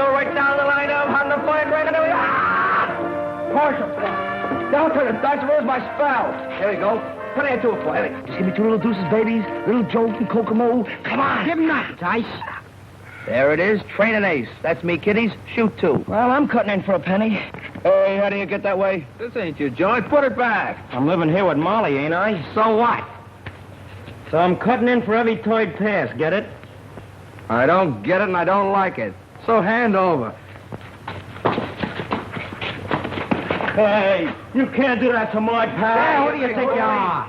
go right down the line of on the firecracker. Partial. Down to the Dutch, where's my spell? There you go. What do I do it for? Just give me 2 little deuces, babies. Little Joe from Kokomo. Come on. Give him that, Dice. There it is. Train an ace. That's me, kiddies. Shoot 2. Well, I'm cutting in for a penny. Hey, how do you get that way? This ain't your joint. Put it back. I'm living here with Molly, ain't I? So what? So I'm cutting in for every toyed pass, get it? I don't get it and I don't like it. So hand over. Hey, you can't do that to my pal. Hey, who do you think you are?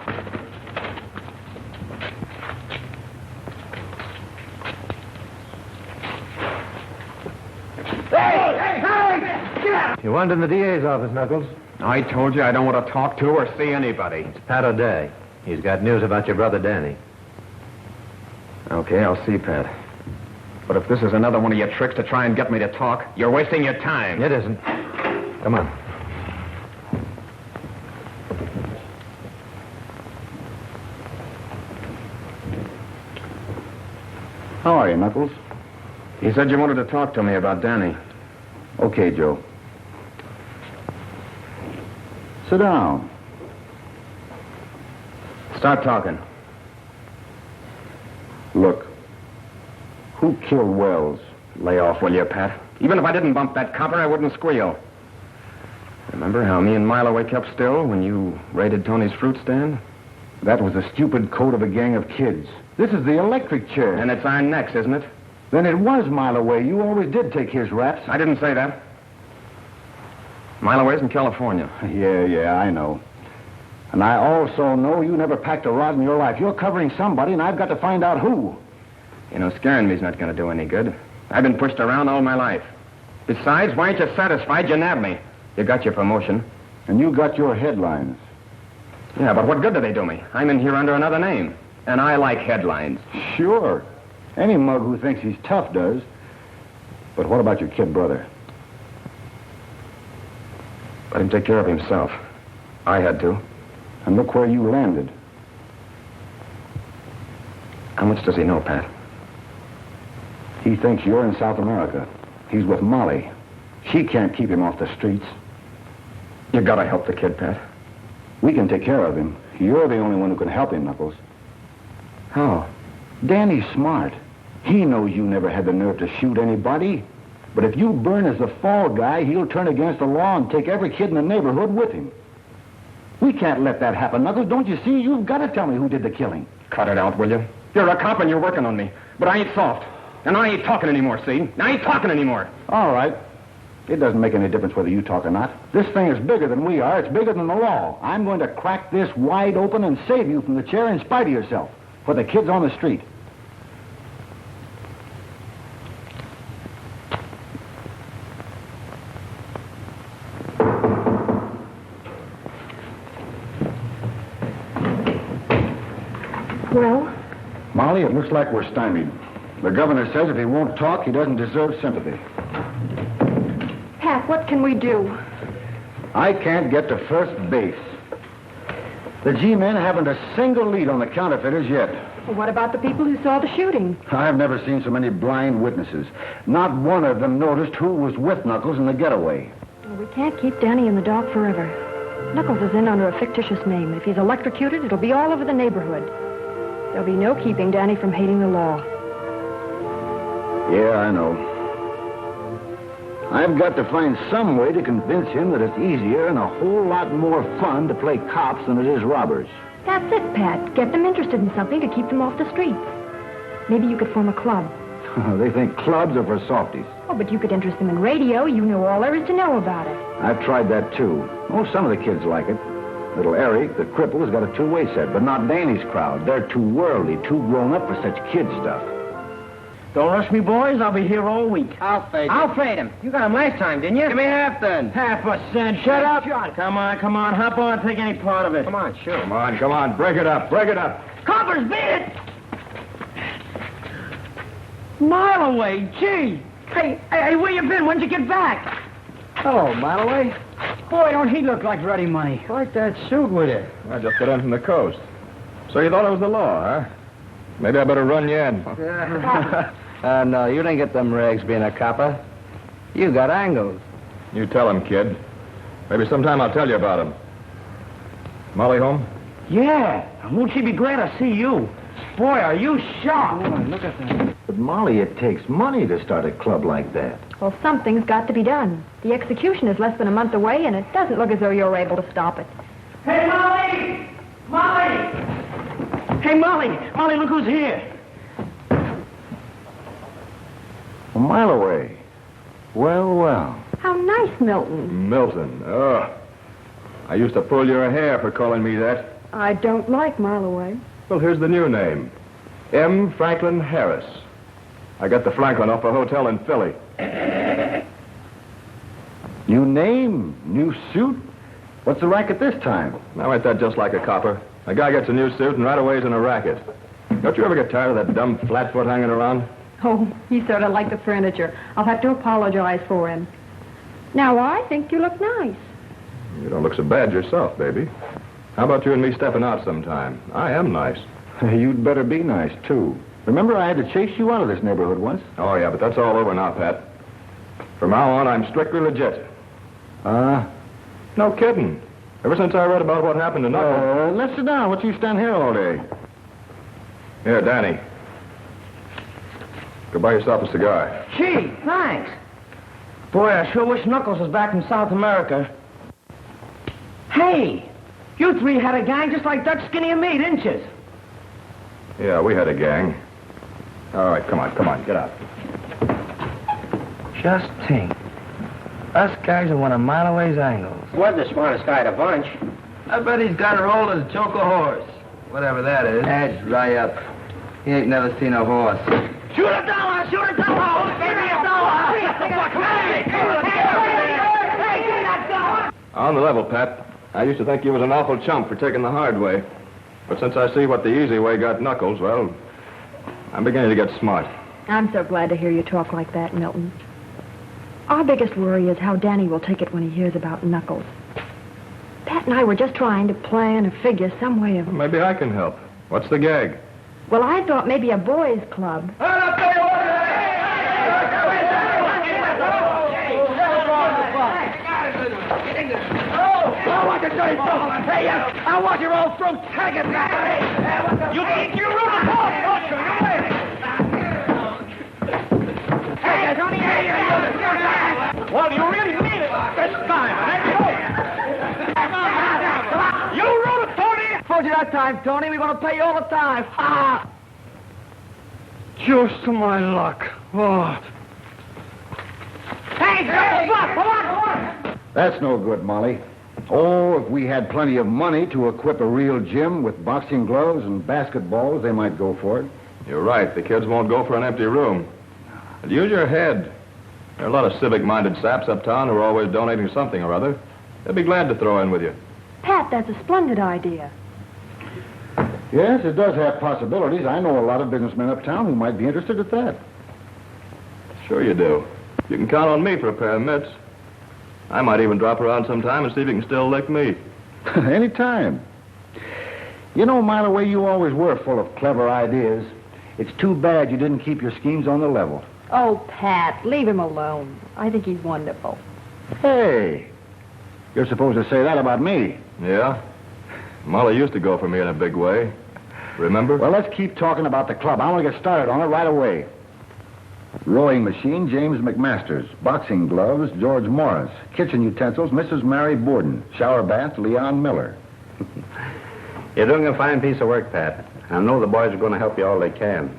You want in the DA's office, Knuckles? I told you I don't want to talk to or see anybody. It's Pat O'Day. He's got news about your brother Danny. Okay, I'll see, Pat. But if this is another one of your tricks to try and get me to talk, you're wasting your time. It isn't. Come on. How are you, Knuckles? He said you wanted to talk to me about Danny. Okay, Joe. Sit down. Start talking. Look, who killed Wells? Lay off, will you, Pat? Even if I didn't bump that copper, I wouldn't squeal. Remember how me and Miloway kept still when you raided Tony's fruit stand? That was a stupid code of a gang of kids. This is the electric chair. And it's our necks, isn't it? Then it was Miloway. You always did take his raps. I didn't say that. Miloway's in California. Yeah, I know. And I also know you never packed a rod in your life. You're covering somebody, and I've got to find out who. You know, scaring me's not going to do any good. I've been pushed around all my life. Besides, why ain't you satisfied you nabbed me? You got your promotion. And you got your headlines. Yeah, but what good do they do me? I'm in here under another name. And I like headlines. Sure. Any mug who thinks he's tough does. But what about your kid brother? Let him take care of himself. I had to. And look where you landed. How much does he know, Pat? He thinks you're in South America. He's with Molly. She can't keep him off the streets. You gotta help the kid, Pat. We can take care of him. You're the only one who can help him, Knuckles. How? Danny's smart. He knows you never had the nerve to shoot anybody. But if you burn as the fall guy, he'll turn against the law and take every kid in the neighborhood with him. We can't let that happen, Knuckles. Don't you see? You've got to tell me who did the killing. Cut it out, will you? You're a cop and you're working on me. But I ain't soft. And I ain't talking anymore, see? I ain't talking anymore. All right. It doesn't make any difference whether you talk or not. This thing is bigger than we are. It's bigger than the law. I'm going to crack this wide open and save you from the chair in spite of yourself. For the kids on the street. Well? Molly, it looks like we're stymied. The governor says if he won't talk, he doesn't deserve sympathy. Pat, what can we do? I can't get to first base. The G-men haven't a single lead on the counterfeiters yet. Well, what about the people who saw the shooting? I've never seen so many blind witnesses. Not one of them noticed who was with Knuckles in the getaway. Well, we can't keep Danny in the dark forever. Knuckles is in under a fictitious name. If he's electrocuted, it'll be all over the neighborhood. There'll be no keeping Danny from hating the law. Yeah, I know. I've got to find some way to convince him that it's easier and a whole lot more fun to play cops than it is robbers. That's it, Pat. Get them interested in something to keep them off the streets. Maybe you could form a club. They think clubs are for softies. Oh, but you could interest them in radio. You know all there is to know about it. I've tried that, too. Oh, some of the kids like it. Little Eric, the cripple, has got a two-way set, but not Danny's crowd. They're too worldly, too grown up for such kid stuff. Don't rush me, boys. I'll be here all week. I'll fade him. You got him last time, didn't you? Give me half then. Half a cent. Shut up. Come on. Hop on. Take any part of it. Come on, sure. Come on. Break it up. Coppers, beat it! Mile away. Gee. Hey, where you been? When'd you get back? Hello, Miloway. Boy, don't he look like ready money. Like that suit with it. I just got in from the coast. So you thought it was the law, huh? Maybe I better run you in. No, you didn't get them rags being a copper. You got angles. You tell him, kid. Maybe sometime I'll tell you about him. Molly home? Yeah. Won't she be glad to see you? Boy, are you sharp. Boy, look at that. But, Molly, it takes money to start a club like that. Well, something's got to be done. The execution is less than a month away, and it doesn't look as though you're able to stop it. Hey, Molly! Molly! Hey, Molly! Molly, look who's here. A mile away. Well, well. How nice, Milton. Milton. Oh. I used to pull your hair for calling me that. I don't like Mile Away. Well, here's the new name. M. Franklin Harris. I got the Franklin off a hotel in Philly. New name, new suit. What's the racket this time? Now, ain't that just like a copper? A guy gets a new suit and right away he's in a racket. Don't you ever get tired of that dumb flatfoot hanging around? Oh, he's sort of like the furniture. I'll have to apologize for him. Now, I think you look nice. You don't look so bad yourself, baby. How about you and me stepping out sometime? I am nice. You'd better be nice, too. Remember, I had to chase you out of this neighborhood once? Oh, yeah, but that's all over now, Pat. From now on, I'm strictly legit. No kidding. Ever since I read about what happened to Knuckles... Let's sit down. What you stand here all day? Here, Danny. Go buy yourself a cigar. Gee, thanks. Boy, I sure wish Knuckles was back in South America. Hey, you three had a gang just like Dutch, Skinny, and me, didn't you? Yeah, we had a gang. All right, come on, get out. Just think. Us guys are one of Mile Away's angles. Wasn't the smartest guy of the bunch. I bet he's got her old as choke a horse. Whatever that is. That's dry up. He ain't never seen a horse. Shoot a dollar! Shoot a dollar! Give me a dollar! Hey, give me that dollar! On the level, Pat. I used to think you was an awful chump for taking the hard way. But since I see what the easy way got Knuckles, well, I'm beginning to get smart. I'm so glad to hear you talk like that, Milton. Our biggest worry is how Danny will take it when he hears about Knuckles. Pat and I were just trying to plan or figure some way of... Maybe I can help. What's the gag? Well, I thought maybe a boys' club. Hey, I want your old throat tagging back. You think you rule the ball, don't you? You wait. Hey, Tony, well, you really mean it this time, You rule it, Tony. Told you that time, Tony. We're going to pay you all the time. Ha! Just my luck. Oh. Hey, come on. That's no good, Molly. Oh, if we had plenty of money to equip a real gym with boxing gloves and basketballs, they might go for it. You're right. The kids won't go for an empty room. And use your head. There are a lot of civic-minded saps uptown who are always donating something or other. They'll be glad to throw in with you. Pat, that's a splendid idea. Yes, it does have possibilities. I know a lot of businessmen uptown who might be interested at that. Sure you do. You can count on me for a pair of mitts. I might even drop around sometime and see if you can still lick me. Anytime. You know, Mile Away, you always were full of clever ideas. It's too bad you didn't keep your schemes on the level. Oh, Pat, leave him alone. I think he's wonderful. Hey, you're supposed to say that about me. Yeah? Molly used to go for me in a big way. Remember? Well, let's keep talking about the club. I want to get started on it right away. Rowing machine, James McMasters. Boxing gloves, George Morris. Kitchen utensils, Mrs. Mary Borden. Shower bath, Leon Miller. You're doing a fine piece of work, Pat. I know the boys are going to help you all they can.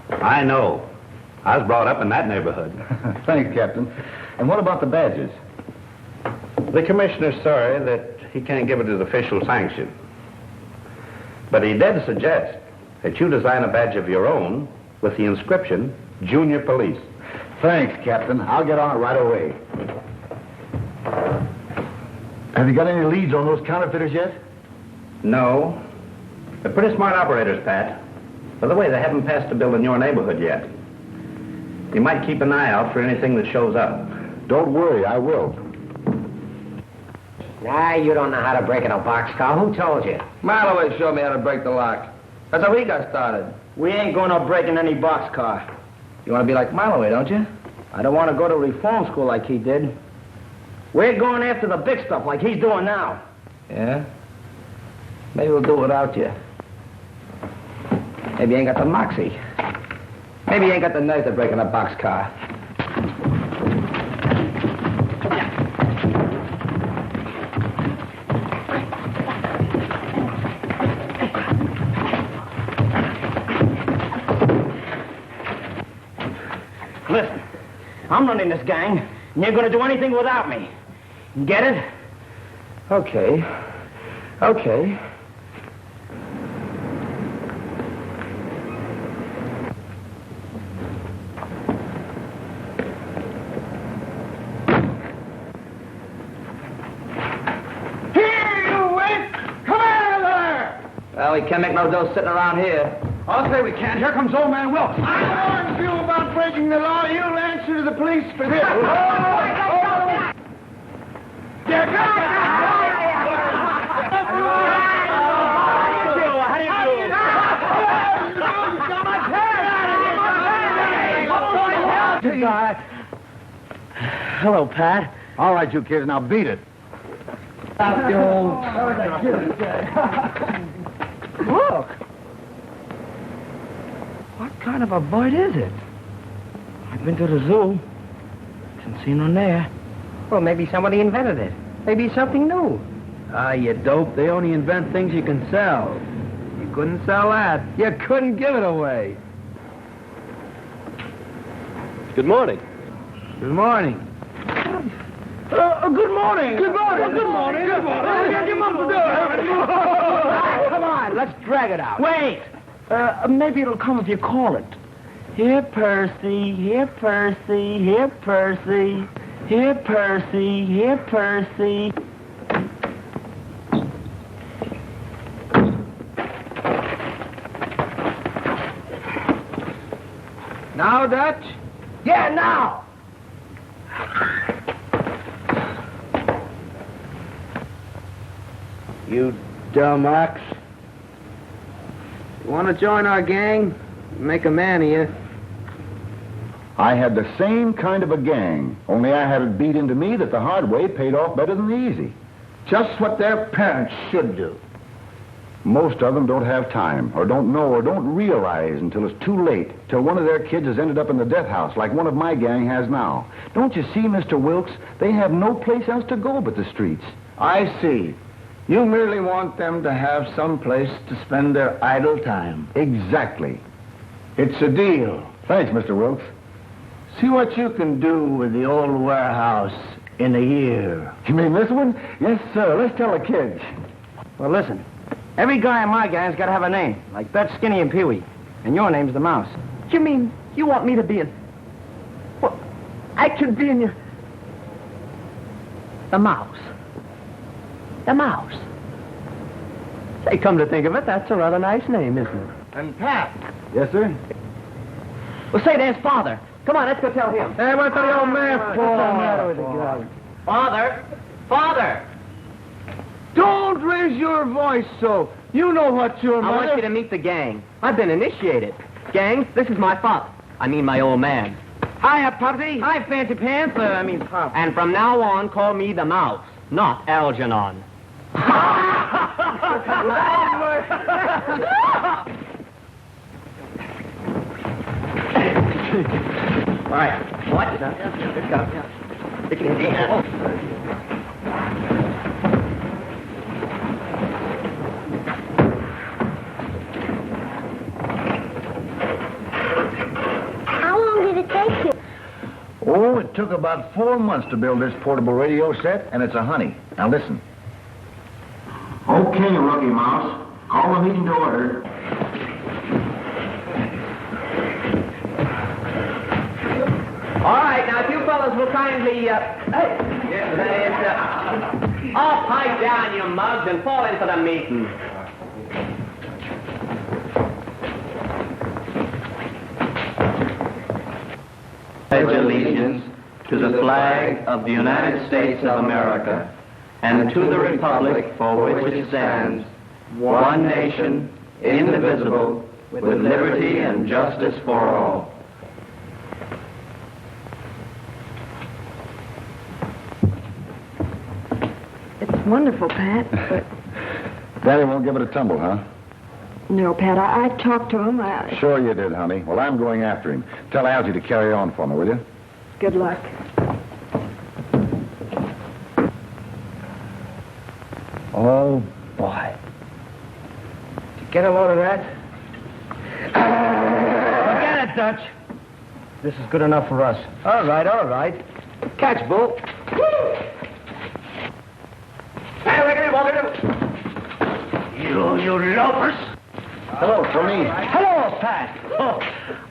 I know. I was brought up in that neighborhood. Thanks, Captain. And what about the badges? The commissioner's sorry that he can't give it his official sanction. But he did suggest that you design a badge of your own with the inscription, Junior Police. Thanks, Captain. I'll get on it right away. Have you got any leads on those counterfeiters yet? No. They're pretty smart operators, Pat. By the way, they haven't passed a bill in your neighborhood yet. You might keep an eye out for anything that shows up. Don't worry, I will. Nah, you don't know how to break in a boxcar. Who told you? Mile Away showed me how to break the lock. That's how we got started. We ain't going to break in any boxcar. You want to be like Mile Away, don't you? I don't want to go to reform school like he did. We're going after the big stuff like he's doing now. Yeah? Maybe we'll do it without you. Maybe you ain't got the moxie. Maybe you ain't got the nerve to break in a boxcar. Listen, I'm running this gang, and you're going to do anything without me. Get it? Okay. Okay. Well, we can't make no dough sitting around here. I'll say we can't. Here comes old man Wilkes. I warned you about breaking the law. You'll answer to the police for this. Hello, Pat. All right, you kids, now beat it. Look. What kind of a bird is it? I've been to the zoo. Didn't see none there. Well, maybe somebody invented it. Maybe it's something new. Ah, you dope. They only invent things you can sell. You couldn't sell that. You couldn't give it away. Good morning. Good morning. Good morning. Good morning. Good morning. Good morning. Get your mum to do it. Come on, let's drag it out. Wait. Maybe it'll come if you call it. Here, Percy. Here, Percy. Here, Percy. Here, Percy. Here, Percy. Now, Dutch? Yeah, now. You dumb ox. You want to join our gang? Make a man of you. I had the same kind of a gang, only I had it beat into me that the hard way paid off better than the easy. Just what their parents should do. Most of them don't have time, or don't know, or don't realize until it's too late, till one of their kids has ended up in the death house like one of my gang has now. Don't you see, Mr. Wilkes? They have no place else to go but the streets. I see. You merely want them to have some place to spend their idle time. Exactly. It's a deal. Thanks, Mr. Wilkes. See what you can do with the old warehouse in a year. You mean this one? Yes, sir. Let's tell the kids. Well, listen. Every guy in my gang's got to have a name, like Dutch, Skinny, and Pee-wee. And your name's the Mouse. You mean you want me to be in... Well, I can be in your... The Mouse. The Mouse. Say, come to think of it, that's a rather nice name, isn't it? And Pat. Yes, sir? Well, say, there's Father. Come on, let's go tell him. Hey, what's the old man What's the matter with the guy? Father! Father! Don't raise your voice so. You know what your I mother... want you to meet the gang. I've been initiated. Gang, this is my father. I mean my old man. Hiya, Puppy. Hi, Fancy Pants. Pop. And from now on, call me the Mouse, not Algernon. All right. What? Let's go. Stick it in. How long did it take you? Oh, it took about 4 months to build this portable radio set, and it's a honey. Now listen. Okay, Rookie Mouse. Call the meeting to order. All right, now if you fellas will kindly, all pipe down, you mugs, and fall into the meeting. Pledge allegiance to the flag of the United States of America and to the republic for which it stands, one nation, indivisible, with liberty and justice for all. wonderful, Pat, but... Daddy won't give it a tumble, huh? No, Pat, I talked to him. Sure you did, honey. Well, I'm going after him. Tell Algie to carry on for me, will you? Good luck. Oh, boy. Did you get a load of that? Forget it, Dutch. This is good enough for us. All right, all right. Catch, Bull. You loafers. Hello, Tony. Hello, Pat. Oh,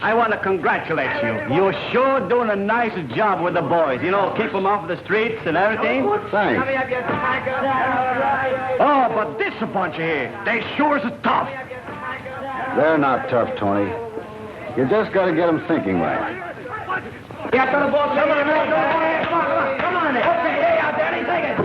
I want to congratulate you. You're sure doing a nice job with the boys. You know, keep them off the streets and everything. Thanks. Oh, but this a bunch here. They sure is tough. They're not tough, Tony. You just got to get them thinking right. Get to the ball. Come on, come on. Okay, hey, out there, take it.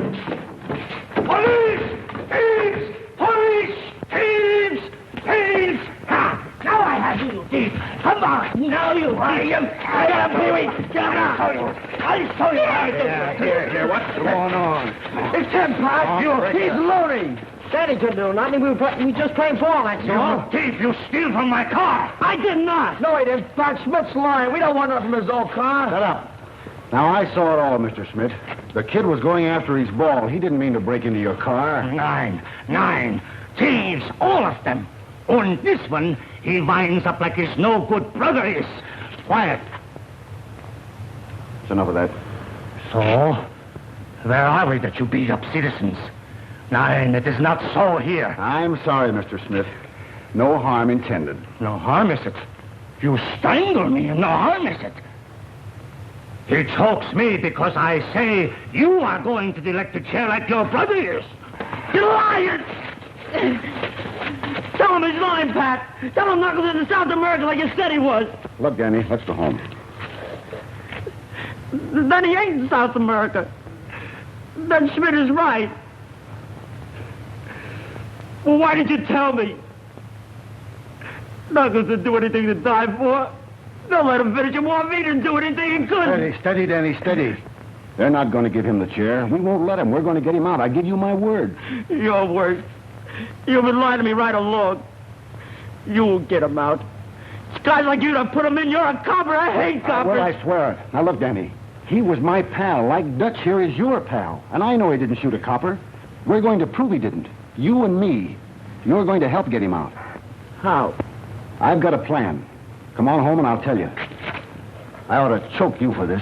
Police! Thieves! Police! Thieves! Thieves! Ha! Now I have you, thief. Come on. Now you see him. Get up, Pee-wee. Get up. I'll show you how to do it. Here, what's going on? It's him, Pat. He's loading. Daddy couldn't do nothing. We just played ball, that's all. You thief, you steal from my car. I did not. No, he didn't. Pat Schmidt's lying. We don't want nothing from his old car. Shut up. Now, I saw it all, Mr. Schmidt. The kid was going after his ball. He didn't mean to break into your car. Nine. Thieves, all of them. On this one, he winds up like his no good brother is. Quiet. It's enough of that. So, where are we that you beat up citizens? Nine, it is not so here. I'm sorry, Mr. Smith. No harm intended. No harm is it? You strangle me, and no harm is it? He chokes me because I say you are going to the elected chair like your brother is. You liar! Tell him he's lying, Pat. Tell him Knuckles is in South America like you said he was. Look, Danny, let's go home. Then he ain't in South America. Then Schmidt is right. Well, why did you tell me? Knuckles didn't do anything to die for. Don't let him finish. You want me to do anything he could. Steady, Danny, steady. They're not going to give him the chair. We won't let him. We're going to get him out. I give you my word. Your word. You've been lying to me right along. You'll get him out. It's guys like you that put him in. You're a copper. I hate coppers. Well, I swear it. Now, look, Danny. He was my pal, like Dutch here is your pal. And I know he didn't shoot a copper. We're going to prove he didn't. You and me. You're going to help get him out. How? I've got a plan. Come on home and I'll tell you. I ought to choke you for this.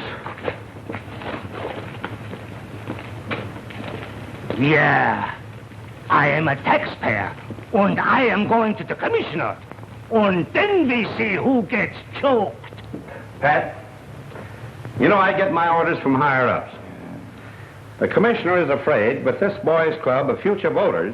Yeah. I am a taxpayer. And I am going to the commissioner. And then we see who gets choked. Pat, you know I get my orders from higher-ups. The commissioner is afraid with this boys' club of future voters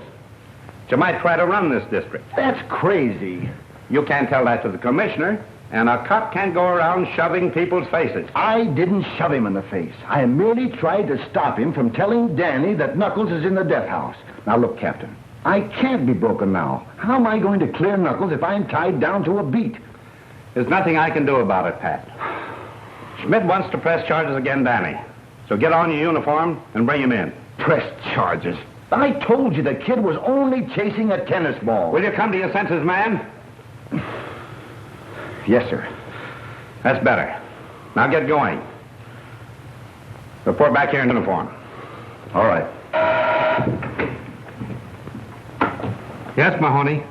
that you might try to run this district. That's crazy. You can't tell that to the commissioner, and a cop can't go around shoving people's faces. I didn't shove him in the face. I merely tried to stop him from telling Danny that Knuckles is in the death house. Now, look, Captain, I can't be broken now. How am I going to clear Knuckles if I'm tied down to a beat? There's nothing I can do about it, Pat. Schmidt wants to press charges against Danny. So get on your uniform and bring him in. Press charges? I told you the kid was only chasing a tennis ball. Will you come to your senses, man? Yes, sir. That's better. Now get going. Report back here in uniform. All right. Yes, Mahoney.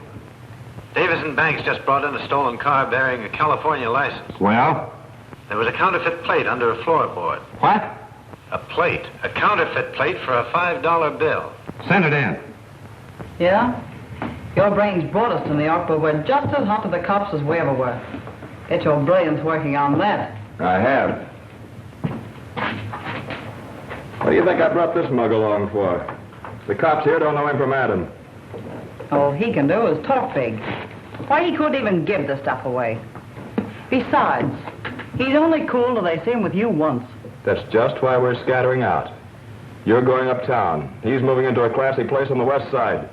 Davis and Banks just brought in a stolen car bearing a California license. Well? There was a counterfeit plate under a floorboard. What? A plate. A counterfeit plate for a $5 bill. Send it in. Yeah? Your brains brought us to New York, but we're just as hot to the cops as we ever were. Get your brilliance working on that. I have. What do you think I brought this mug along for? The cops here don't know him from Adam. All he can do is talk big. Why, he couldn't even give the stuff away. Besides, he's only cool till they see him with you once. That's just why we're scattering out. You're going uptown. He's moving into a classy place on the west side.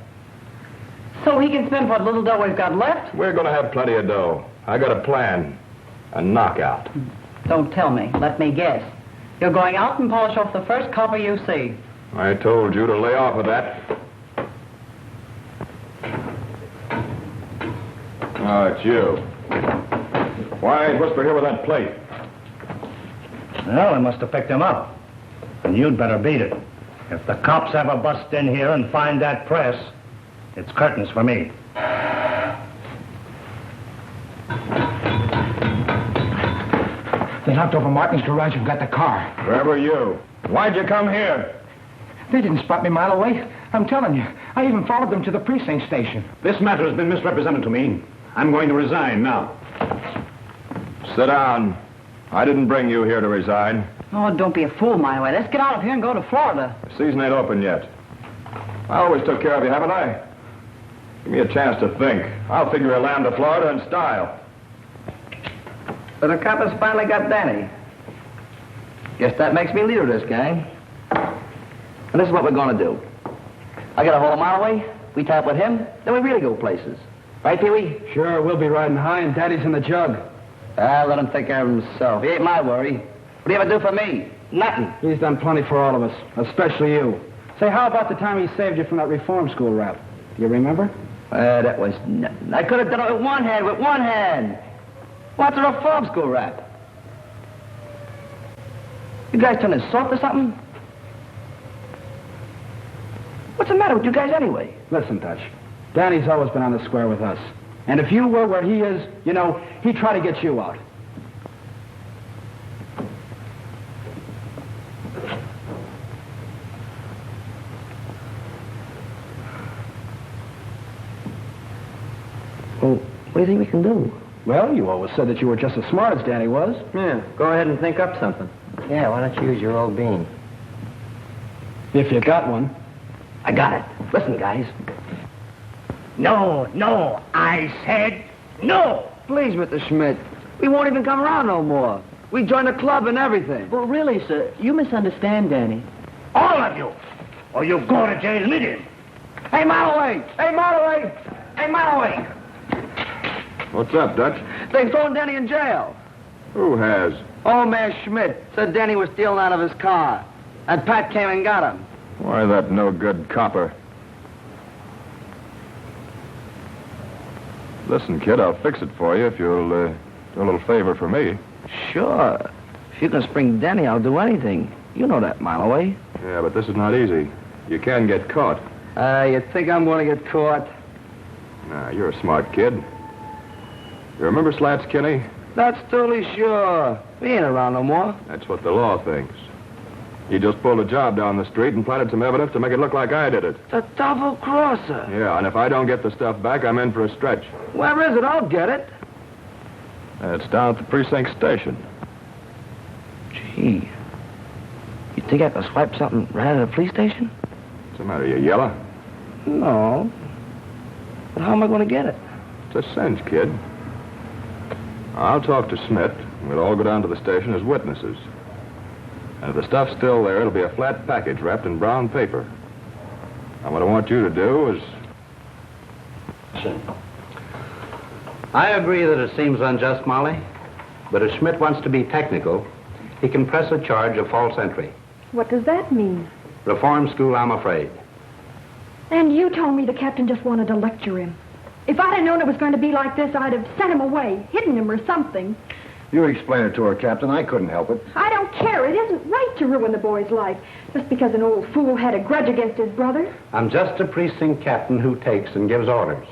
So he can spend what little dough we've got left? We're going to have plenty of dough. I got a plan. A knockout. Don't tell me. Let me guess. You're going out and polish off the first copper you see. I told you to lay off of that. Oh, it's you. Why ain't Whisper here with that plate? Well, I must have picked him up. And you'd better beat it. If the cops ever bust in here and find that press, it's curtains for me. They knocked over Martin's garage and got the car. Where were you? Why'd you come here? They didn't spot me a mile away. I'm telling you. I even followed them to the precinct station. This matter has been misrepresented to me. I'm going to resign now. Sit down. I didn't bring you here to resign. Oh, don't be a fool, my way. Let's get out of here and go to Florida. The season ain't open yet. I always took care of you, haven't I? Give me a chance to think. I'll figure a land to Florida in style. So the coppers finally got Danny. Guess that makes me leader of this gang. And this is what we're gonna do. I got a whole mile away. We tap with him, then we really go places. Right, Pee-wee? Sure, we'll be riding high and Daddy's in the jug. Let him take care of himself. He ain't my worry. What do you ever do for me? Nothing. He's done plenty for all of us, especially you. Say, how about the time he saved you from that reform school rap? Do you remember? That was nothing. I could have done it with one hand. What's a reform school rap? You guys turning soft or something? What's the matter with you guys anyway? Listen, Dutch. Danny's always been on the square with us. And if you were where he is, you know, he'd try to get you out. Well, what do you think we can do? Well, you always said that you were just as smart as Danny was. Yeah, go ahead and think up something. Yeah, why don't you use your old bean? If you got one. I got it. Listen, guys. No, I said no. Please, Mr. Schmidt. We won't even come around no more. We join the club and everything. Well, really, sir, you misunderstand Danny. All of you. Or you go to jail meeting. Hey, Marloway! Hey, Marloway! Hey, Marloway! What's up, Dutch? They've thrown Danny in jail. Who has? Old man Schmidt said Danny was stealing out of his car. And Pat came and got him. Why, that no-good copper. Listen, kid, I'll fix it for you if you'll do a little favor for me. Sure. If you can spring Danny, I'll do anything. You know that, Marloway. Yeah, but this is not easy. You can get caught. You think I'm going to get caught? Nah, you're a smart kid. You remember Slats Kinney? That's totally sure. We ain't around no more. That's what the law thinks. He just pulled a job down the street and planted some evidence to make it look like I did it. The double-crosser. Yeah, and if I don't get the stuff back, I'm in for a stretch. Where is it? I'll get it. It's down at the precinct station. Gee. You think I could swipe something right out of the police station? What's the matter, you yellow? No. But how am I going to get it? It's a cinch, kid. I'll talk to Smith. We'll all go down to the station as witnesses. And if the stuff's still there, it'll be a flat package wrapped in brown paper. And what I want you to do is... I agree that it seems unjust, Molly. But if Schmidt wants to be technical, he can press a charge of false entry. What does that mean? Reform school, I'm afraid. And you told me the captain just wanted to lecture him. If I'd have known it was going to be like this, I'd have sent him away, hidden him or something. You explain it to her, Captain. I couldn't help it. I don't care. It isn't right to ruin the boy's life just because an old fool had a grudge against his brother. I'm just a precinct captain who takes and gives orders.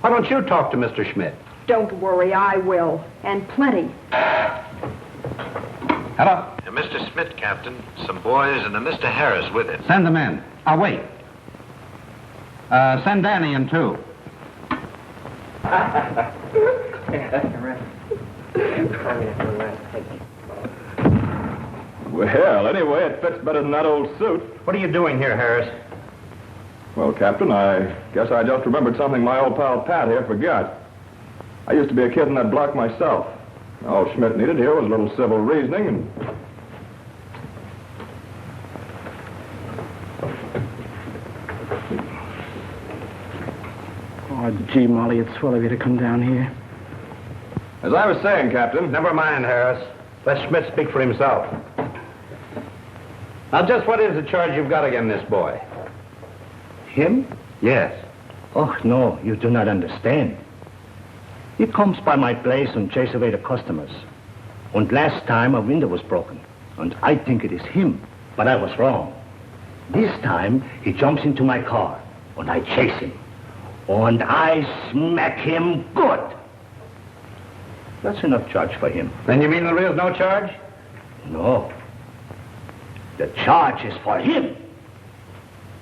Why don't you talk to Mr. Schmidt? Don't worry, I will. And plenty. Hello? Mr. Schmidt, Captain. Some boys and a Mr. Harris with it. Send them in. I'll wait. Send Danny in, too. Well, anyway, it fits better than that old suit. What are you doing here, Harris? Well, Captain, I guess I just remembered something my old pal Pat here forgot. I used to be a kid in that block myself. All Schmidt needed here was a little civil reasoning and... Oh, gee, Molly, it's swell of you to come down here. As I was saying, Captain... Never mind, Harris. Let Schmidt speak for himself. Now, just what is the charge you've got against this boy? Him? Yes. Oh, no, you do not understand. He comes by my place and chases away the customers. And last time a window was broken. And I think it is him, but I was wrong. This time he jumps into my car and I chase him. And I smack him good. That's enough charge for him. Then you mean there is no charge? No. The charge is for him.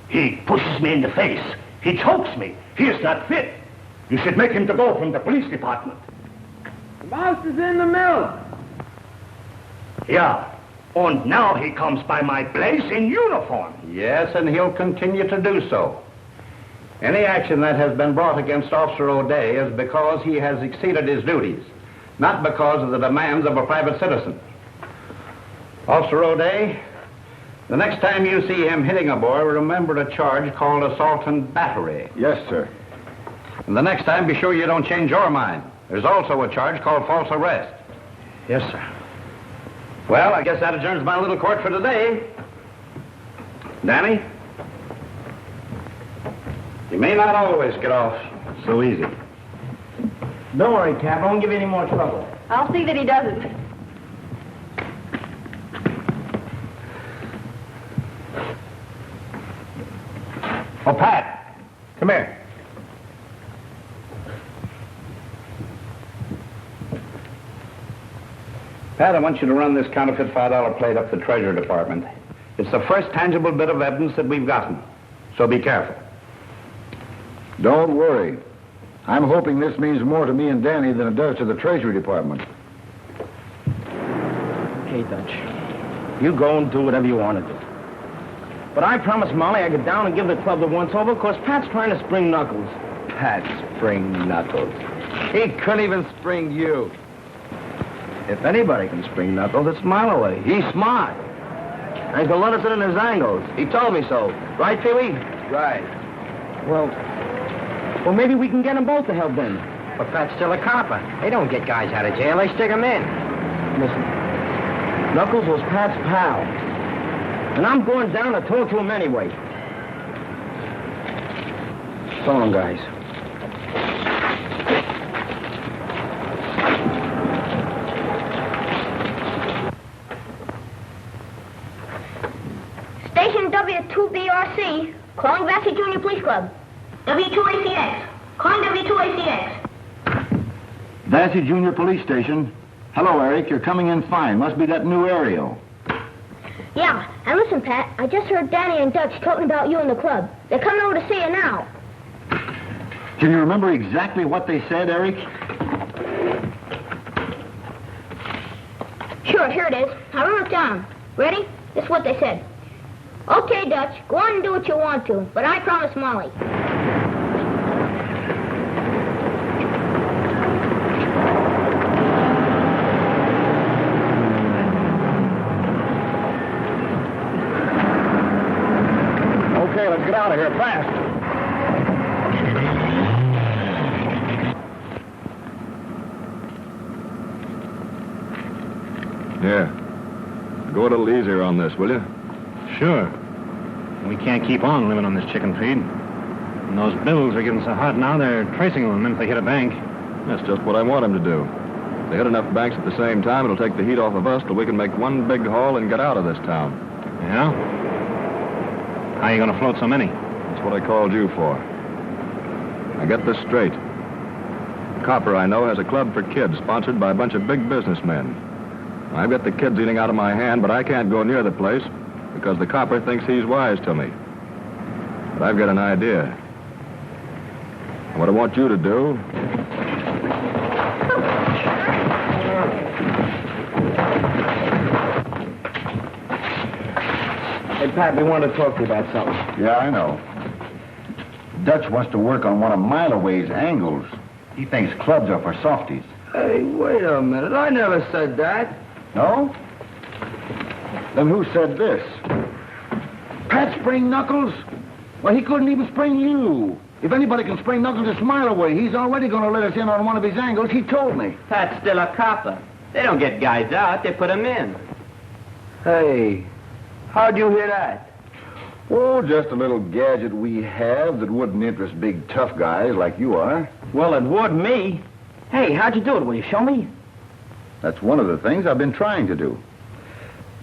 He pushes me in the face. He chokes me. He is not fit. You should make him to go from the police department. The mouse is in the milk. Yeah. And now he comes by my place in uniform. Yes, and he'll continue to do so. Any action that has been brought against Officer O'Day is because he has exceeded his duties, not because of the demands of a private citizen. Officer O'Day, the next time you see him hitting a boy, remember a charge called assault and battery. Yes, sir. And the next time, be sure you don't change your mind. There's also a charge called false arrest. Yes, sir. Well, I guess that adjourns my little court for today. Danny? You may not always get off so easy. Don't worry, Cap. I won't give you any more trouble. I'll see that he doesn't. Oh, Pat, come here. Pat, I want you to run this counterfeit $5 plate up the Treasury Department. It's the first tangible bit of evidence that we've gotten, so be careful. Don't worry. I'm hoping this means more to me and Danny than it does to the Treasury Department. Okay, Dutch. You go and do whatever you want to do. But I promised Molly I'd get down and give the club the once-over because Pat's trying to spring Knuckles. Pat spring Knuckles. He couldn't even spring you. If anybody can spring Knuckles, it's Malloway. He's smart. And he's gonna let us in his angles. He told me so. Right, Pee-wee? Right. Well, maybe we can get them both to help then. But Pat's still a copper. They don't get guys out of jail. They stick them in. Listen, Knuckles was Pat's pal. And I'm going down to talk to him anyway. So long, guys. Station W2BRC, calling Vassar Junior Police Club. W2ACX, calling W2ACX. Vassar Junior Police Station. Hello, Eric. You're coming in fine. Must be that new aerial. Yeah, and listen, Pat, I just heard Danny and Dutch talking about you in the club. They're coming over to see you now. Can you remember exactly what they said, Eric? Sure, here it is. I wrote it down. Ready? This is what they said. Okay, Dutch, go on and do what you want to, but I promise Molly. Okay, let's get out of here fast. Yeah. Go a little easier on this, will you? Sure. We can't keep on living on this chicken feed. And those bills are getting so hot now, they're tracing them if they hit a bank. That's just what I want him to do. If they hit enough banks at the same time, it'll take the heat off of us till we can make one big haul and get out of this town. Yeah? How are you going to float so many? That's what I called you for. Now get this straight. The copper I know has a club for kids sponsored by a bunch of big businessmen. I've got the kids eating out of my hand, but I can't go near the place because the copper thinks he's wise to me. But I've got an idea. And what I want you to do... Hey, Pat, we want to talk to you about something. Yeah, I know. Dutch wants to work on one of Malloway's angles. He thinks clubs are for softies. Hey, wait a minute. I never said that. No? Then who said this? Pat spring Knuckles? Well, he couldn't even spring you. If anybody can spring Knuckles, it's Malloway. He's already going to let us in on one of his angles. He told me. Pat's still a copper. They don't get guys out, they put them in. Hey, How'd you hear that? Oh, just a little gadget we have that wouldn't interest big, tough guys like you are. Well, it would me. Hey, how'd you do it? Will you show me? That's one of the things I've been trying to do.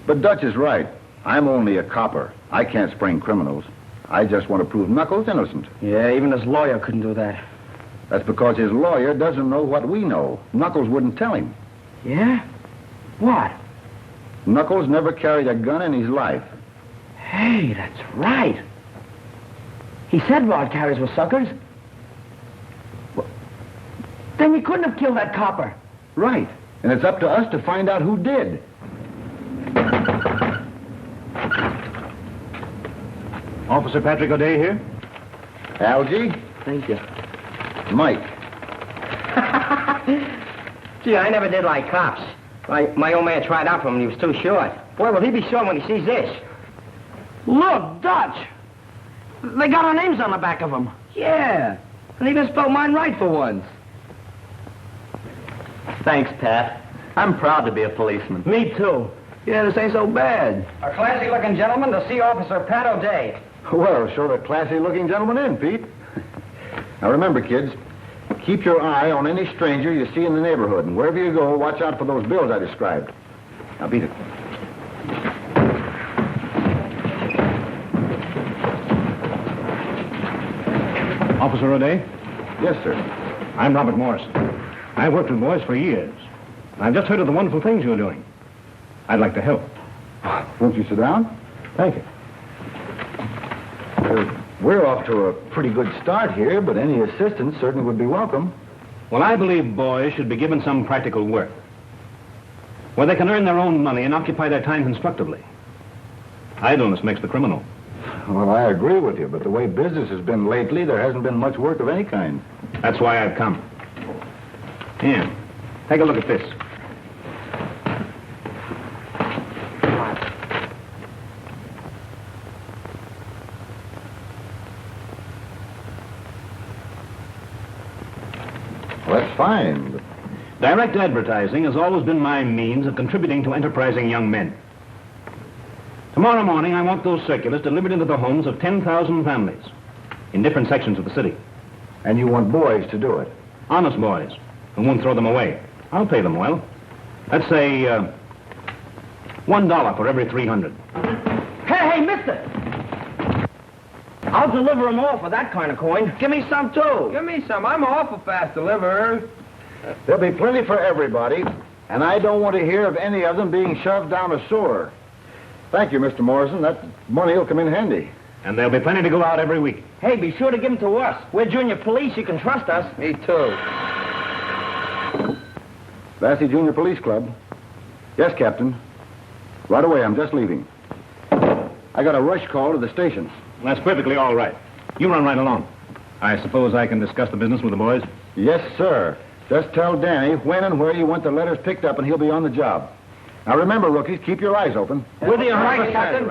But Dutch is right. I'm only a copper. I can't spring criminals. I just want to prove Knuckles innocent. Yeah, even his lawyer couldn't do that. That's because his lawyer doesn't know what we know. Knuckles wouldn't tell him. Yeah? What? Knuckles never carried a gun in his life. Hey, that's right. He said rod carriers were suckers. Well, then he couldn't have killed that copper. Right. And it's up to us to find out who did. Officer Patrick O'Day here. Algie? Thank you. Mike. Gee, I never did like cops. My old man tried out for him and he was too short. Boy, will he be short when he sees this. Look, Dutch. They got our names on the back of them. Yeah. And he even spelled mine right for once. Thanks, Pat. I'm proud to be a policeman. Me too. Yeah, this ain't so bad. A classy-looking gentleman to see Officer Pat O'Day. Well, show the classy-looking gentleman in, Pete. Now remember, kids, keep your eye on any stranger you see in the neighborhood, and wherever you go, watch out for those bills I described. Now, beat it. Officer O'Day? Yes, sir. I'm Robert Morrison. I've worked with boys for years. I've just heard of the wonderful things you're doing. I'd like to help. Won't you sit down? Thank you. We're off to a pretty good start here, but any assistance certainly would be welcome. Well, I believe boys should be given some practical work, where they can earn their own money and occupy their time constructively. Idleness makes the criminal. Well, I agree with you, but the way business has been lately, there hasn't been much work of any kind. That's why I've come. Here, take a look at this. Well, that's fine, but... Direct advertising has always been my means of contributing to enterprising young men. Tomorrow morning, I want those circulars delivered into the homes of 10,000 families in different sections of the city. And you want boys to do it? Honest boys who won't throw them away. I'll pay them well. Let's say $1 for every 300. Hey, mister! I'll deliver them all for that kind of coin. Give me some, too. Give me some. I'm an awful fast deliverer. There'll be plenty for everybody, and I don't want to hear of any of them being shoved down a sewer. Thank you, Mr. Morrison. That money will come in handy. And there'll be plenty to go out every week. Hey, be sure to give them to us. We're junior police. You can trust us. Me too. Lassie Junior Police Club. Yes, Captain. Right away, I'm just leaving. I got a rush call to the station. That's perfectly all right. You run right along. I suppose I can discuss the business with the boys? Yes, sir. Just tell Danny when and where you want the letters picked up, and he'll be on the job. Now, remember, rookies, keep your eyes open. With you, right, Captain.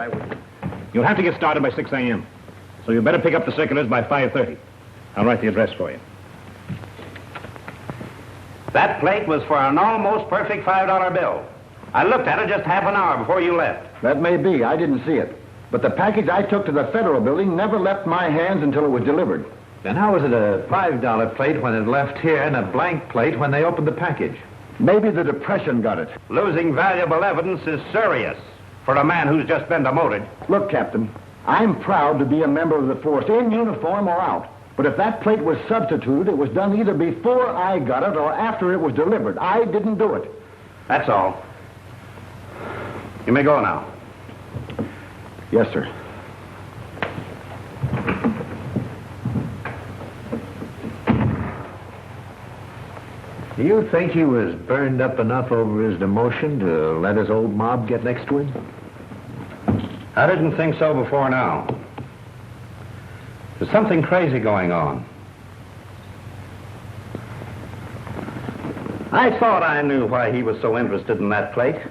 You'll have to get started by 6 a.m., so you better pick up the circulars by 5:30. I'll write the address for you. That plate was for an almost perfect $5 bill. I looked at it just half an hour before you left. That may be. I didn't see it. But the package I took to the Federal Building never left my hands until it was delivered. Then how was it a $5 plate when it left here and a blank plate when they opened the package? Maybe the Depression got it. Losing valuable evidence is serious for a man who's just been demoted. Look, Captain, I'm proud to be a member of the force, in uniform or out. But if that plate was substituted, it was done either before I got it or after it was delivered. I didn't do it. That's all. You may go now. Yes, sir. Do you think he was burned up enough over his demotion to let his old mob get next to him? I didn't think so before now. There's something crazy going on. I thought I knew why he was so interested in that plate.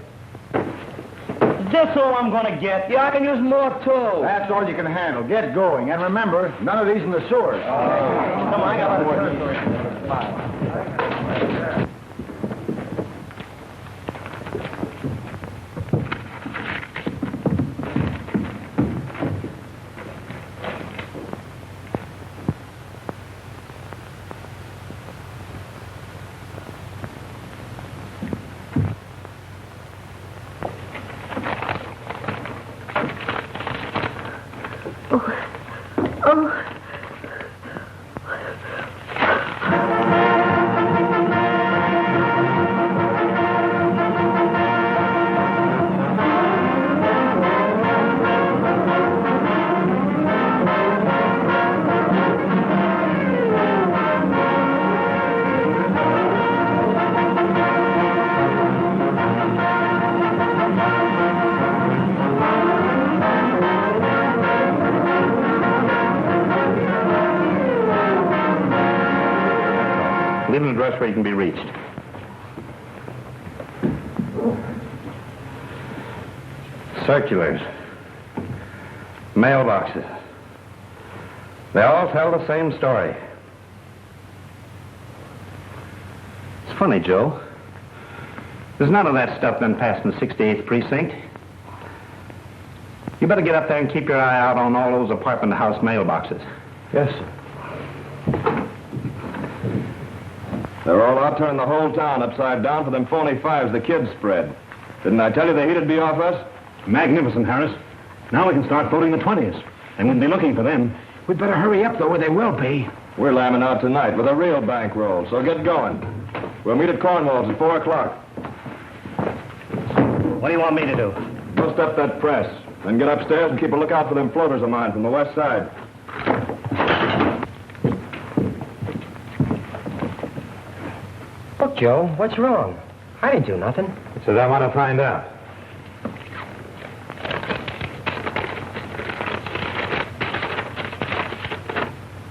This all I'm gonna get. Yeah, I can use more, too. That's all you can handle. Get going. And remember, none of these in the sewers. Come on, I got more. Leave an address where you can be reached. Circulars. Mailboxes. They all tell the same story. It's funny, Joe. There's none of that stuff been passed in the 68th precinct. You better get up there and keep your eye out on all those apartment house mailboxes. Yes, sir. They're all out turning the whole town upside down for them phony fives the kids spread. Didn't I tell you the heat'd be off us? Magnificent, Harris. Now we can start voting the 20s. They won't be looking for them. We'd better hurry up, though, or they will be. We're lambing out tonight with a real bankroll, so get going. We'll meet at Cornwall's at 4 o'clock. What do you want me to do? Bust up that press, then get upstairs and keep a lookout for them floaters of mine from the west side. Look, Joe, what's wrong? I didn't do nothing. It's what I want to find out.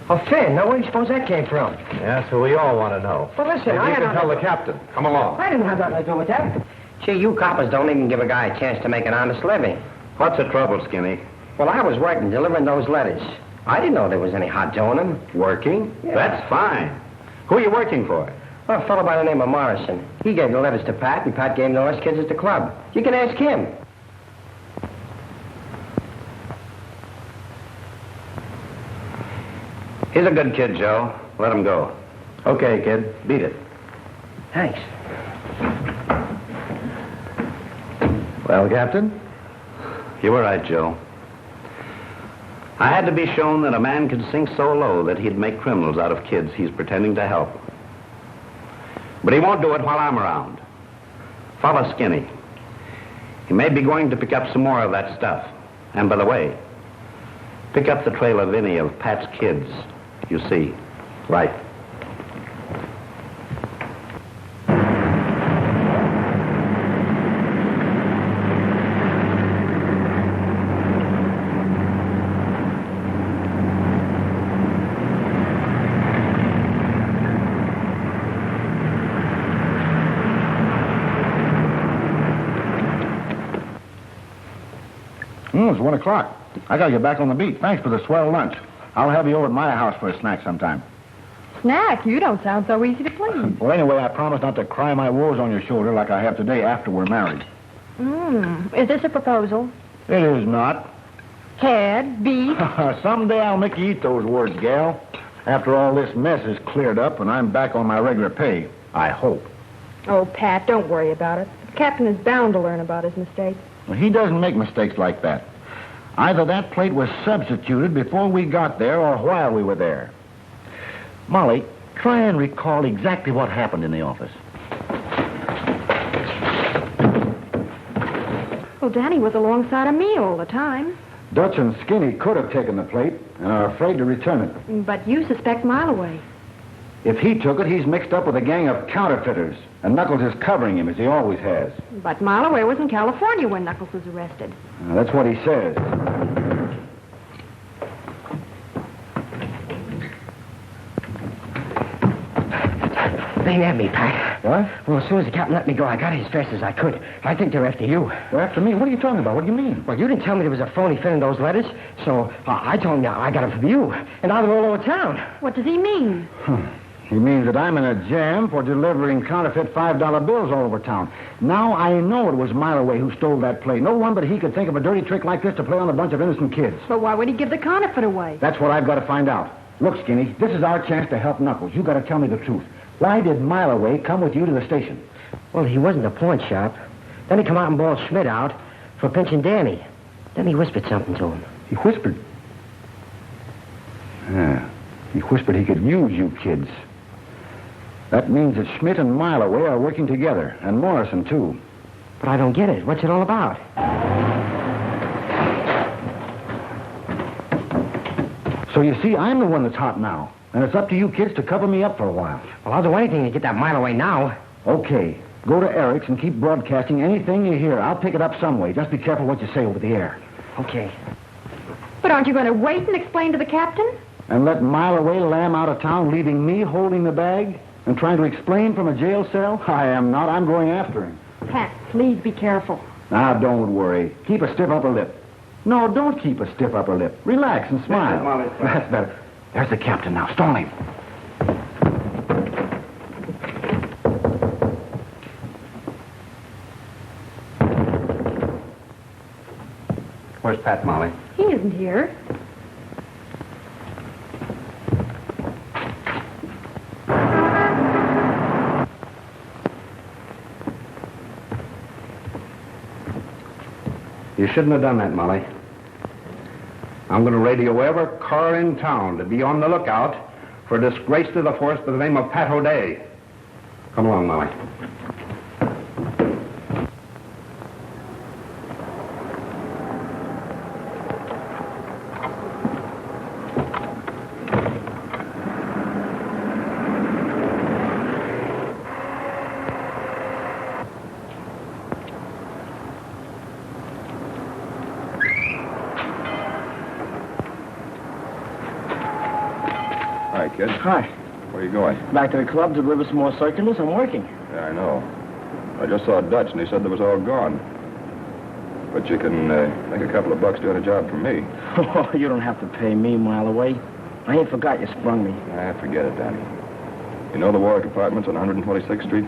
Oh, Finn, now where do you suppose that came from? Yeah, so we all want to know. Well, listen, Maybe you can tell the captain. Come along. I didn't have nothing to do with that. Gee, you coppers don't even give a guy a chance to make an honest living. What's the trouble, Skinny? Well, I was working, delivering those letters. I didn't know there was any hot dough in them. Working? Yeah. That's fine. Who are you working for? Well, a fellow by the name of Morrison. He gave the letters to Pat, and Pat gave them to us kids at the club. You can ask him. He's a good kid, Joe. Let him go. Okay, kid. Beat it. Thanks. Well, Captain? You were right, Joe. I had to be shown that a man could sink so low that he'd make criminals out of kids he's pretending to help. But he won't do it while I'm around. Follow Skinny. He may be going to pick up some more of that stuff. And by the way, pick up the trail of any of Pat's kids. You see. Right. It's 1 o'clock. I gotta get back on the beat. Thanks for the swell lunch. I'll have you over at my house for a snack sometime. Snack? You don't sound so easy to please. Well, anyway, I promise not to cry my woes on your shoulder like I have today after we're married. Is this a proposal? It is not. Head, beef? Someday I'll make you eat those words, gal. After all this mess is cleared up and I'm back on my regular pay. I hope. Oh, Pat, don't worry about it. The captain is bound to learn about his mistakes. Well, he doesn't make mistakes like that. Either that plate was substituted before we got there or while we were there. Molly, try and recall exactly what happened in the office. Well, Danny was alongside of me all the time. Dutch and Skinny could have taken the plate and are afraid to return it. But you suspect Mileway. If he took it, he's mixed up with a gang of counterfeiters, and Knuckles is covering him, as he always has. But Mileway was in California when Knuckles was arrested. That's what he says. They ain't at me, Pat. What? Well, as soon as the captain let me go, I got as fast as I could. I think they're after you. They're after me? What are you talking about? What do you mean? Well, you didn't tell me there was a phony Finn in those letters, so I told him I got them from you. And now they're all over town. What does he mean? He means that I'm in a jam for delivering counterfeit $5 bills all over town. Now I know it was Mileway who stole that plate. No one but he could think of a dirty trick like this to play on a bunch of innocent kids. But why would he give the counterfeit away? That's what I've got to find out. Look, Skinny, this is our chance to help Knuckles. You got to tell me the truth. Why did Mileway come with you to the station? Well, he wasn't a pawn shop. Then he come out and bawled Schmidt out for pinching Danny. Then he whispered something to him. He whispered? Yeah. He whispered he could use you kids. That means that Schmidt and Mile Away are working together, and Morrison, too. But I don't get it. What's it all about? So you see, I'm the one that's hot now, and it's up to you kids to cover me up for a while. Well, I'll do anything to get that Mile Away now. Okay. Go to Eric's and keep broadcasting anything you hear. I'll pick it up some way. Just be careful what you say over the air. Okay. But aren't you going to wait and explain to the captain? And let Mile Away lamb out of town, leaving me holding the bag and trying to explain from a jail cell? I am not. I'm going after him. Pat, please be careful. Now, don't worry. Keep a stiff upper lip. No, don't keep a stiff upper lip. Relax and smile. That's better. There's the captain now. Stall him. Where's Pat, Molly? He isn't here. You shouldn't have done that, Molly. I'm going to radio every car in town to be on the lookout for a disgrace to the force by the name of Pat O'Day. Come along, Molly. Hi, kid. Hi. Where are you going? Back to the club to deliver some more circulars. I'm working. Yeah, I know. I just saw Dutch, and he said they was all gone. But you can make a couple of bucks doing a job for me. Oh, you don't have to pay me, Mile Away. I ain't forgot you sprung me. Forget it, Danny. You know the Warwick Apartments on 126th Street?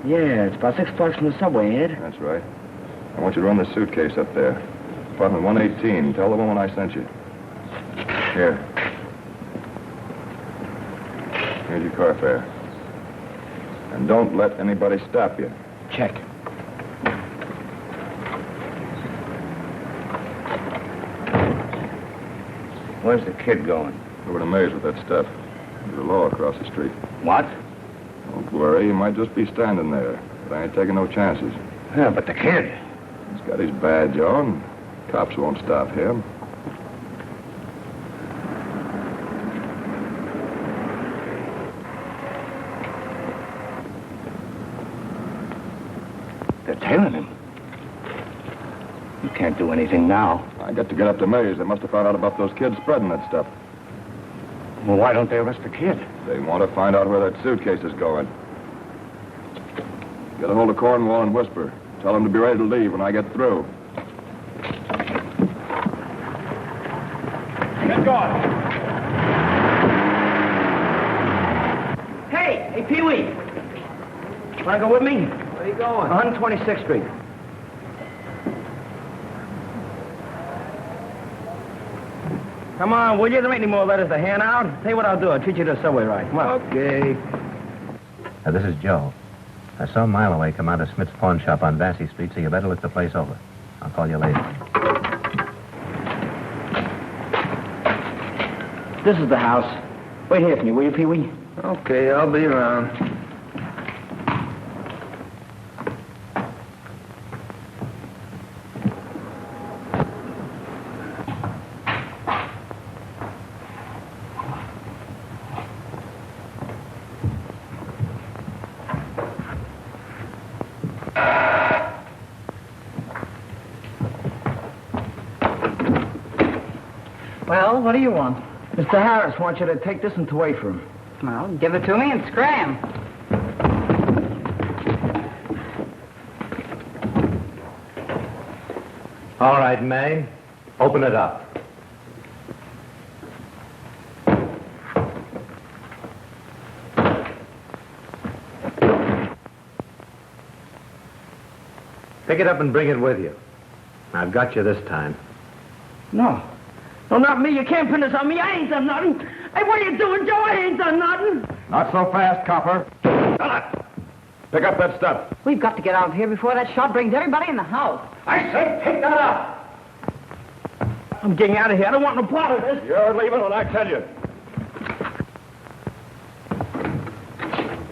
Yeah, it's about 6 blocks from the subway, ain't it? That's right. I want you to run this suitcase up there. Apartment 118. Tell the woman I sent you. Here. Here's your car fare. And don't let anybody stop you. Check. Where's the kid going? Over to Mays with that stuff. There's a law across the street. What? Don't worry, he might just be standing there. But I ain't taking no chances. Yeah, but the kid. He's got his badge on. Cops won't stop him. They're tailing him. You can't do anything now. I got to get up to Mays. They must have found out about those kids spreading that stuff. Well, why don't they arrest the kid? They want to find out where that suitcase is going. Get a hold of Cornwall and whisper. Tell him to be ready to leave when I get through. Get going. Hey, Pee-wee. Want to go with me? Where are you going? 126th Street. Come on, will you? There ain't any more letters to hand out. Tell you what I'll do. I'll treat you to a subway ride. Come on. Okay. This is Joe. I saw Mile Away come out of Smith's pawn shop on Vassy Street, so you better look the place over. I'll call you later. This is the house. Wait here for me, will you, Pee-wee? Okay, I'll be around. Well, what do you want? Mr. Harris wants you to take this and away from him. Well, give it to me and scram. All right, May. Open it up. Pick it up and bring it with you. I've got you this time. No. No, not me. You can't pin this on me. I ain't done nothing. Hey, what are you doing, Joe? I ain't done nothing. Not so fast, copper. Pick up that stuff. We've got to get out of here before that shot brings everybody in the house. I said pick that up. I'm getting out of here. I don't want no part of this. You're leaving when I tell you.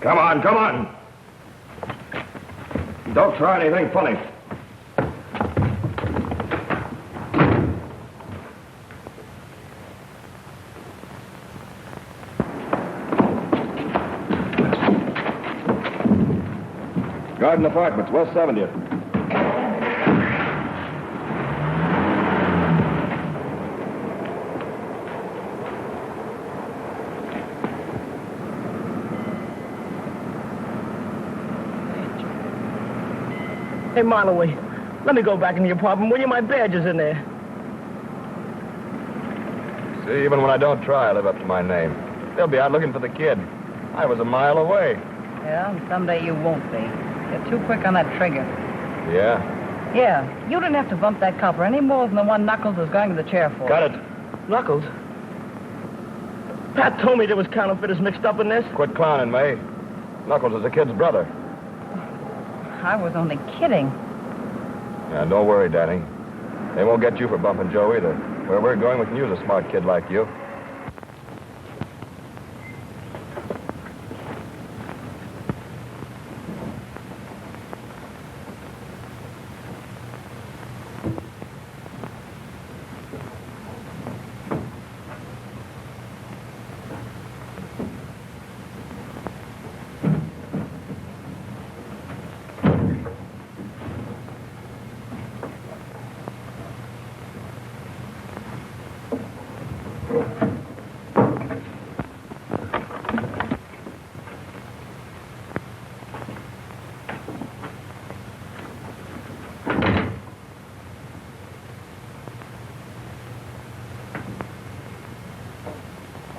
Come on, come on. Don't try anything funny. Garden Apartments, West 70th. Hey, Marloway, let me go back in the apartment, will you? My badge is in there. See, even when I don't try, I live up to my name. They'll be out looking for the kid. I was a mile away. Yeah, and someday you won't be. You're too quick on that trigger. Yeah? Yeah, you didn't have to bump that copper any more than the one Knuckles was going to the chair for. Got it. Knuckles? Pat told me there was counterfeiters mixed up in this. Quit clowning, May. Knuckles is the kid's brother. I was only kidding. Yeah, don't worry, Danny. They won't get you for bumping Joe either. Where we're going, we can use a smart kid like you.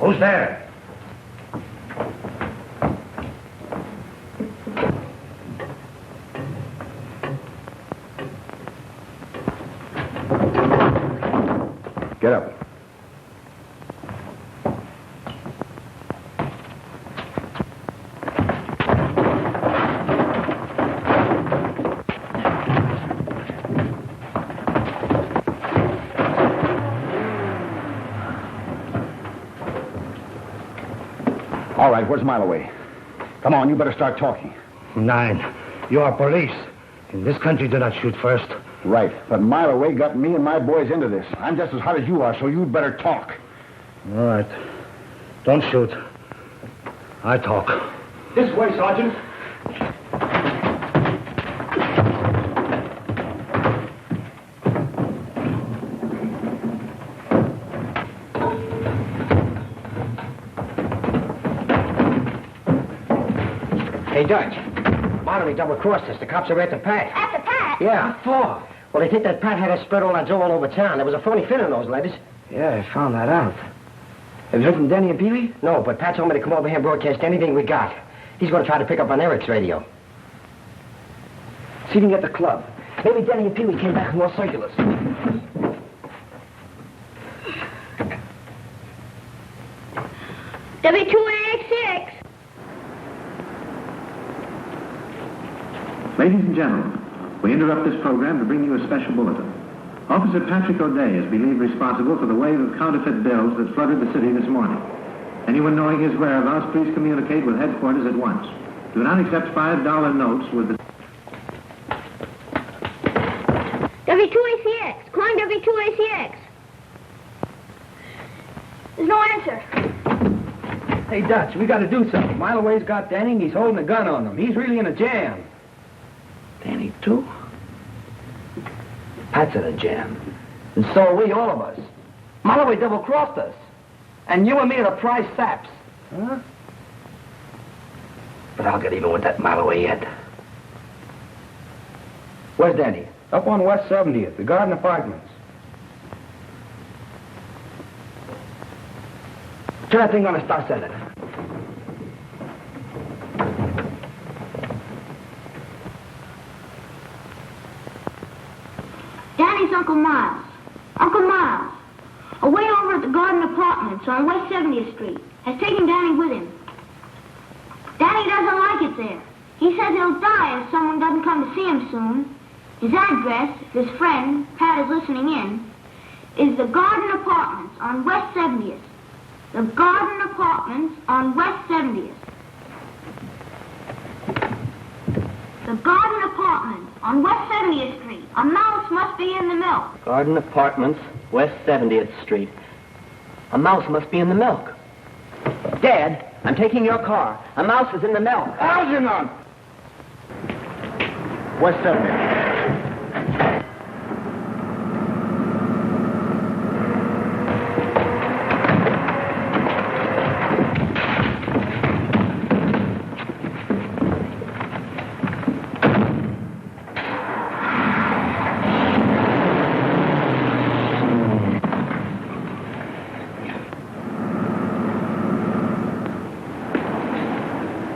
Who's there? Get up. All right, where's Mileway? Come on, you better start talking. 9. You are police. In this country, do not shoot first. Right, but Mileway got me and my boys into this. I'm just as hot as you are, so you'd better talk. All right. Don't shoot. I talk. This way, Sergeant. Hey, Dutch. Marley double-crossed us. The cops are after Pat. After Pat? Yeah. What for? Well, they think that Pat had us spread all our dough all over town. There was a phony fin in those letters. Yeah, I found that out. Have you heard from Denny and Pee-wee? No, but Pat told me to come over here and broadcast anything we got. He's going to try to pick up on Eric's radio. See if you can get the club. Maybe Denny and Pee-wee came back with more circulars. W286. Ladies and gentlemen, we interrupt this program to bring you a special bulletin. Officer Patrick O'Day is believed responsible for the wave of counterfeit bills that flooded the city this morning. Anyone knowing his whereabouts, please communicate with headquarters at once. Do not accept $5 notes with the... W2ACX. Calling W2ACX. There's no answer. Hey, Dutch, we got to do something. Mileway's got Danny, and he's holding a gun on him. He's really in a jam. Danny, too? Pat's in a jam. And so are we, all of us. Mileway double-crossed us. And you and me are the prize saps. Huh? But I'll get even with that Mileway yet. Where's Danny? Up on West 70th, the Garden Apartments. Turn that thing on and start sending. Danny's Uncle Miles. Uncle Miles. Away over at the Garden Apartments on West 70th Street. Has taken Danny with him. Danny doesn't like it there. He says he'll die if someone doesn't come to see him soon. His address, if his friend, Pat, is listening in, is the Garden Apartments on West 70th. The Garden Apartments on West 70th. The Garden Apartments on West 70th Street. A mouse must be in the milk. Garden Apartments, West 70th Street. A mouse must be in the milk. Dad, I'm taking your car. A mouse is in the milk. Algernon! West 70th.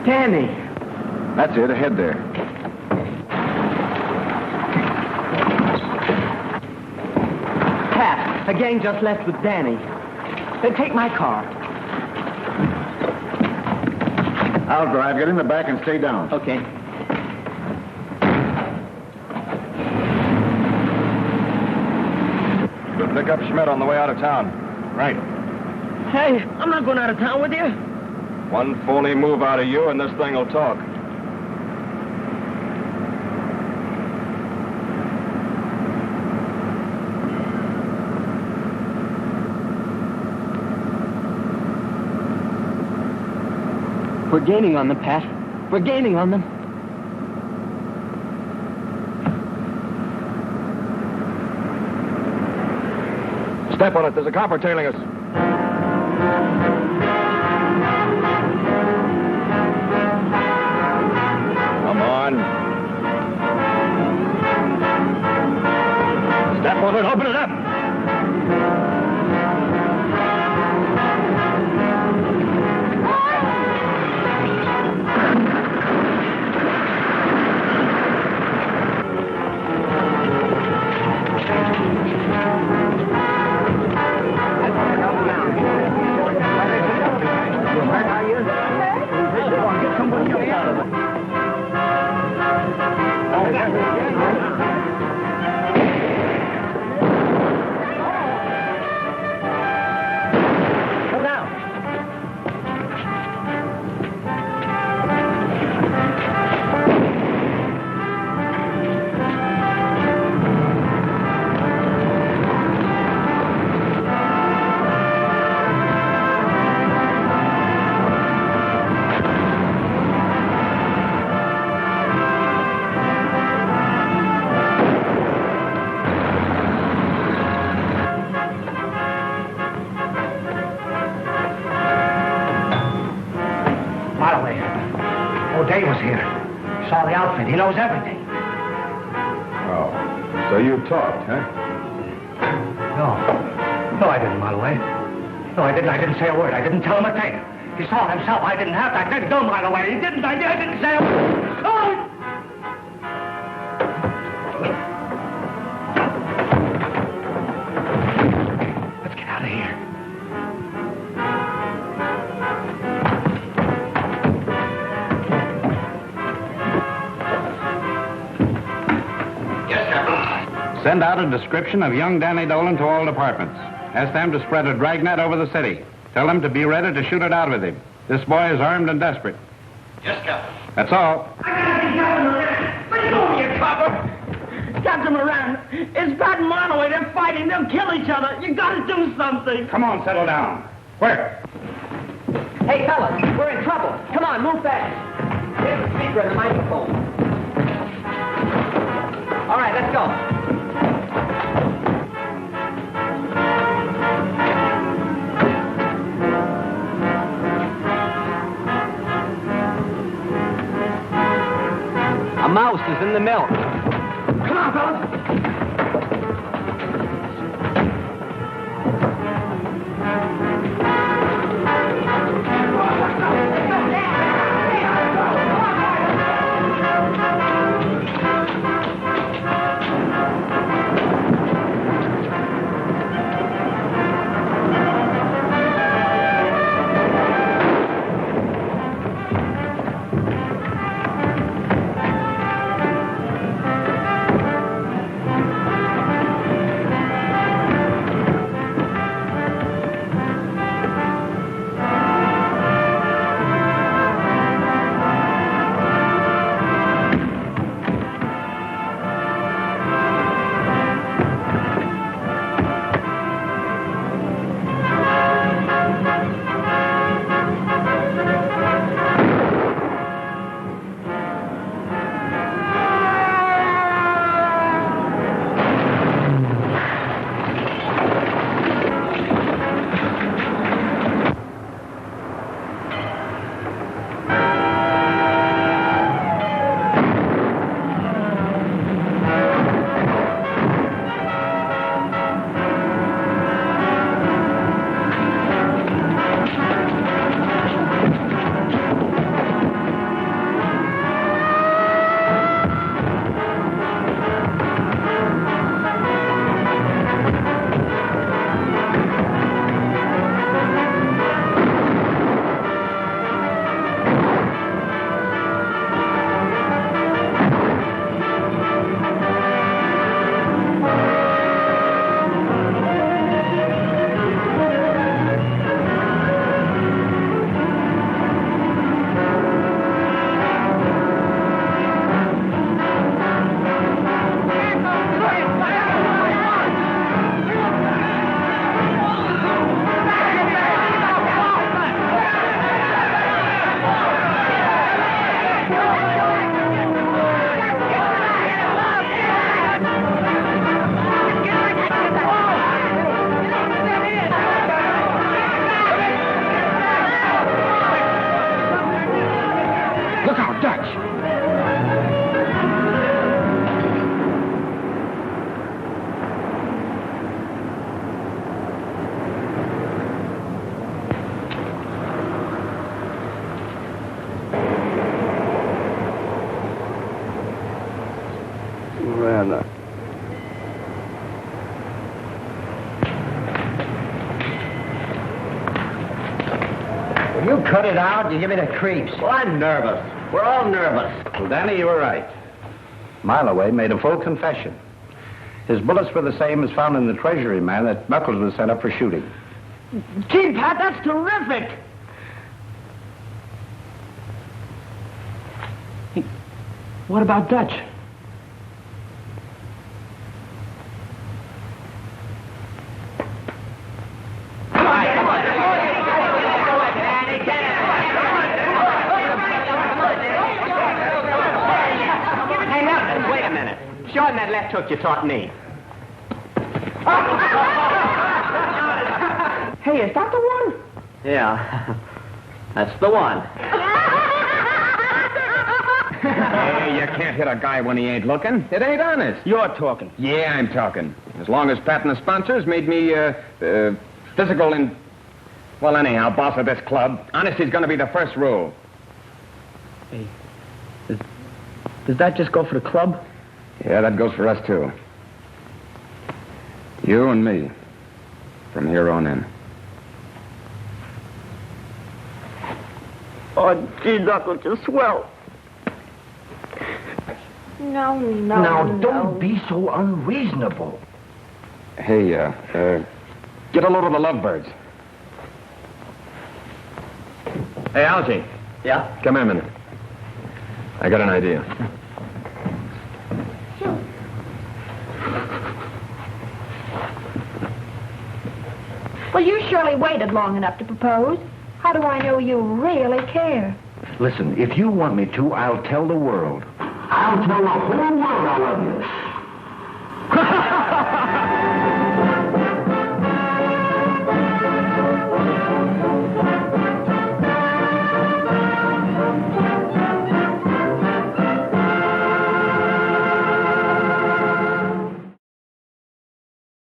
Danny. That's it, ahead there. Pat, the gang just left with Danny. Then take my car. I'll drive. Get in the back and stay down. Okay. We'll pick up Schmidt on the way out of town. Right. Hey, I'm not going out of town with you. One phony move out of you and this thing will talk. We're gaining on them, Pat. We're gaining on them. Step on it. There's a copper tailing us. Come on. Step on it. Open it up. He knows everything. Oh, so you talked, huh? No, I didn't, Marloway. No, I didn't. I didn't say a word. I didn't tell him a thing. He saw it himself. I didn't have to. I didn't know, Marloway. He didn't. I didn't say a word. Oh! Let's get out of here. Send out a description of young Danny Dolan to all departments. Ask them to spread a dragnet over the city. Tell them to be ready to shoot it out with him. This boy is armed and desperate. Yes, Captain. That's all. Let go of your cover. Captain Moran, it's Pat and Marloway. They're fighting. They'll kill each other. You gotta do something. Come on, settle down. Where? Hey, fellas, we're in trouble. Come on, move fast. Here's the speaker and the microphone. All right, let's go. A mouse is in the milk. Come on, fellas. You cut it out, you give me the creeps. Well, I'm nervous. We're all nervous. Well, Danny, you were right. Mileway made a full confession. His bullets were the same as found in the treasury man that Knuckles was sent up for shooting. Gee, Pat, that's terrific. Hey, what about Dutch? Show him that left hook you taught me. Hey, is that the one? Yeah, that's the one. Hey, you can't hit a guy when he ain't looking. It ain't honest. You're talking. Yeah, I'm talking. As long as Pat and the sponsors made me, physical and... Well, anyhow, boss of this club, honesty's gonna be the first rule. Hey, does that just go for the club? Yeah, that goes for us, too. You and me. From here on in. Oh, gee, Knuckles, you're swell. No. Now, don't be so unreasonable. Hey, get a load of the lovebirds. Hey, Algie. Yeah? Come here a minute. I got an idea. Well, you surely waited long enough to propose. How do I know you really care? Listen, if you want me to, I'll tell the world. I'll tell the whole world I love you.